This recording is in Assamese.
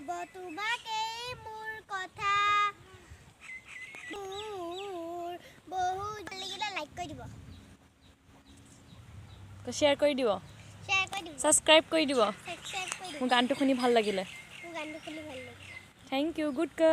তোমাকে মোৰ কথা মোৰ বহুত ভাল লাগিলে লাইক কৰি দিব শ্বেয়াৰ কৰি দিব সাবস্ক্ৰাইব কৰি দিব সাবস্ক্ৰাইব কৰি দিব মোৰ গানটো শুনি ভাল লাগিলে মোৰ গানটো শুনি ভাল লাগিলে থ্যাংক ইউ গুড গাৰ্ল